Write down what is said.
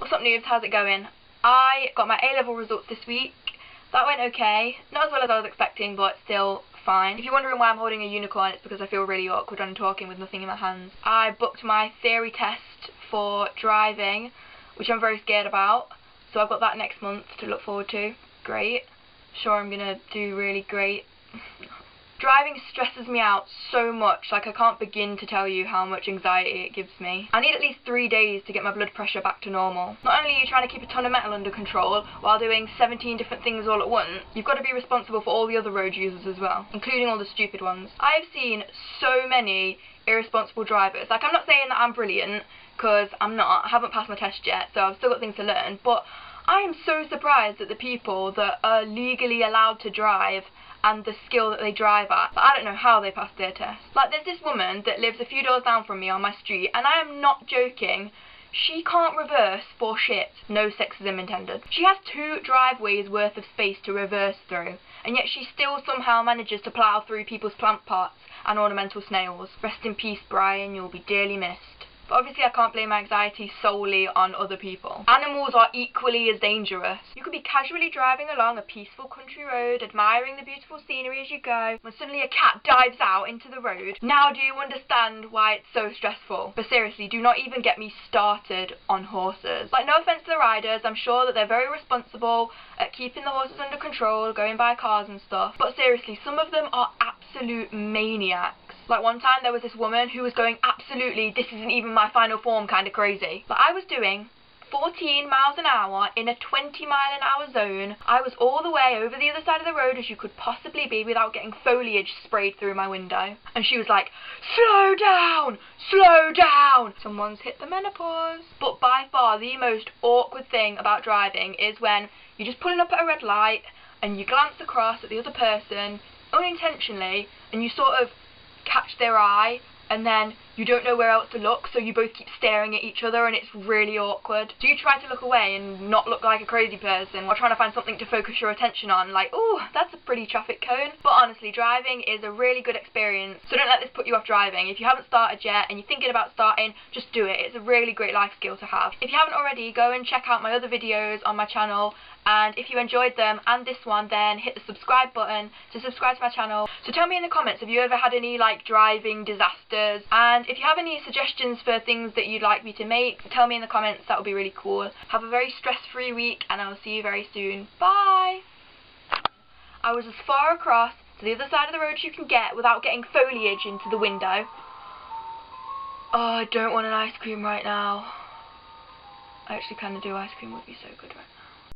What's up, noobs? How's it going? I got my A-level results this week. That went okay. Not as well as I was expecting, but still fine. If you're wondering why I'm holding a unicorn, it's because I feel really awkward when I'm talking with nothing in my hands. I booked my theory test for driving, which I'm very scared about. So I've got that next month to look forward to. Great. Sure, I'm gonna do really great. Driving stresses me out so much, like I can't begin to tell you how much anxiety it gives me. I need at least 3 days to get my blood pressure back to normal. Not only are you trying to keep a ton of metal under control while doing 17 different things all at once, you've got to be responsible for all the other road users as well, including all the stupid ones. I've seen so many irresponsible drivers. Like, I'm not saying that I'm brilliant, because I'm not. I haven't passed my test yet, so I've still got things to learn, but I am so surprised at the people that are legally allowed to drive and the skill that they drive at. But I don't know how they passed their test. Like, there's this woman that lives a few doors down from me on my street, and I am not joking. She can't reverse for shit. No sexism intended. She has 2 driveways worth of space to reverse through, and yet she still somehow manages to plough through people's plant pots and ornamental snails. Rest in peace, Brian, you'll be dearly missed. But obviously I can't blame my anxiety solely on other people. Animals are equally as dangerous. You could be casually driving along a peaceful country road, admiring the beautiful scenery as you go, when suddenly a cat dives out into the road. Now do you understand why it's so stressful? But seriously, do not even get me started on horses. Like, no offence to the riders, I'm sure that they're very responsible at keeping the horses under control, going by cars and stuff. But seriously, some of them are absolute maniacs. Like, one time there was this woman who was going absolutely, this isn't even my final form kind of crazy. Like, I was doing 14 miles an hour in a 20-mile-an-hour zone. I was all the way over the other side of the road as you could possibly be without getting foliage sprayed through my window. And she was like, slow down, slow down. Someone's hit the menopause. But by far the most awkward thing about driving is when you're just pulling up at a red light and you glance across at the other person unintentionally and you sort of catch their eye, and then you don't know where else to look, so you both keep staring at each other and it's really awkward. Do you try to look away and not look like a crazy person, or trying to find something to focus your attention on, like, oh, that's a pretty traffic cone? But honestly, driving is a really good experience, so don't let this put you off driving. If you haven't started yet and you're thinking about starting, just do it. It's a really great life skill to have. If you haven't already, go and check out my other videos on my channel, and if you enjoyed them and this one, then hit the subscribe button to subscribe to my channel. So tell me in the comments, have you ever had any like driving disasters? And if you have any suggestions for things that you'd like me to make, tell me in the comments. That would be really cool. Have a very stress-free week, and I'll see you very soon. Bye! I was as far across to the other side of the road as you can get without getting foliage into the window. Oh, I don't want an ice cream right now. I actually kind of do. Ice cream would be so good right now.